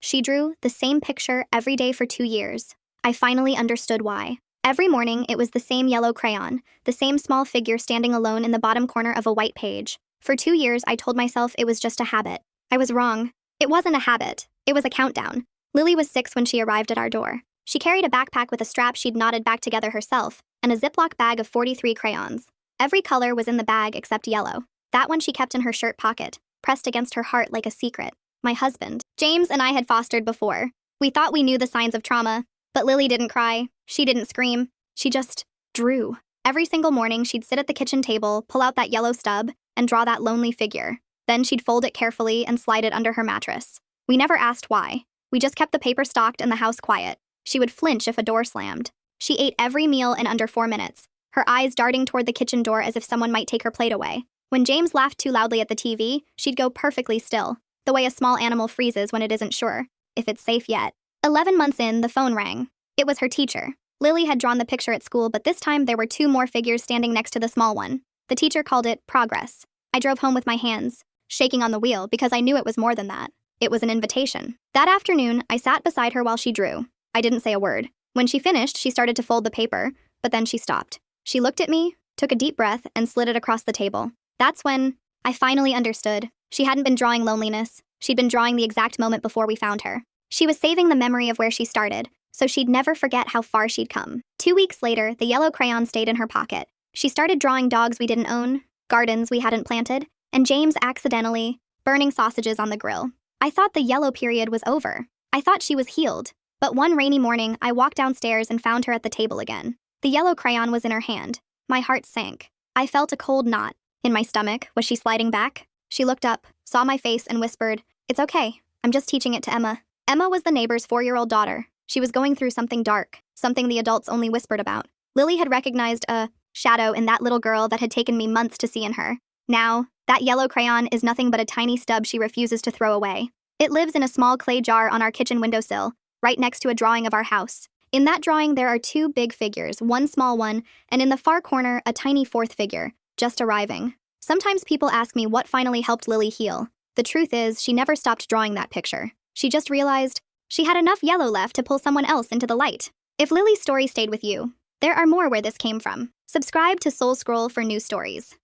She drew the same picture every day for 2 years. I finally understood why. Every morning, it was the same yellow crayon, the same small figure standing alone in the bottom corner of a white page. For 2 years, I told myself it was just a habit. I was wrong. It wasn't a habit. It was a countdown. Lily was 6 when she arrived at our door. She carried a backpack with a strap she'd knotted back together herself, and a Ziploc bag of 43 crayons. Every color was in the bag except yellow. That one she kept in her shirt pocket, pressed against her heart like a secret. My husband, James, and I had fostered before. We thought we knew the signs of trauma, but Lily didn't cry. She didn't scream. She just drew. Every single morning, she'd sit at the kitchen table, pull out that yellow stub, and draw that lonely figure. Then she'd fold it carefully and slide it under her mattress. We never asked why. We just kept the paper stocked and the house quiet. She would flinch if a door slammed. She ate every meal in under 4 minutes, her eyes darting toward the kitchen door as if someone might take her plate away. When James laughed too loudly at the TV, she'd go perfectly still, the way a small animal freezes when it isn't sure if it's safe yet. 11 months in, the phone rang. It was her teacher. Lily had drawn the picture at school, but this time there were 2 more figures standing next to the small one. The teacher called it progress. I drove home with my hands shaking on the wheel because I knew it was more than that. It was an invitation. That afternoon, I sat beside her while she drew. I didn't say a word. When she finished, she started to fold the paper, but then she stopped. She looked at me, took a deep breath, and slid it across the table. That's when I finally understood. She hadn't been drawing loneliness. She'd been drawing the exact moment before we found her. She was saving the memory of where she started, so she'd never forget how far she'd come. 2 weeks later, the yellow crayon stayed in her pocket. She started drawing dogs we didn't own, gardens we hadn't planted, and James accidentally burning sausages on the grill. I thought the yellow period was over. I thought she was healed. But one rainy morning, I walked downstairs and found her at the table again. The yellow crayon was in her hand. My heart sank. I felt a cold knot in my stomach. Was she sliding back? She looked up, saw my face, and whispered, "It's okay. I'm just teaching it to Emma." Emma was the neighbor's 4-year-old daughter. She was going through something dark, something the adults only whispered about. Lily had recognized a shadow in that little girl that had taken me months to see in her. Now, that yellow crayon is nothing but a tiny stub she refuses to throw away. It lives in a small clay jar on our kitchen windowsill, right next to a drawing of our house. In that drawing, there are 2 big figures, one small one, and in the far corner, a tiny 4th figure, just arriving. Sometimes people ask me what finally helped Lily heal. The truth is, she never stopped drawing that picture. She just realized she had enough yellow left to pull someone else into the light. If Lily's story stayed with you, there are more where this came from. Subscribe to SoulScroll for new stories.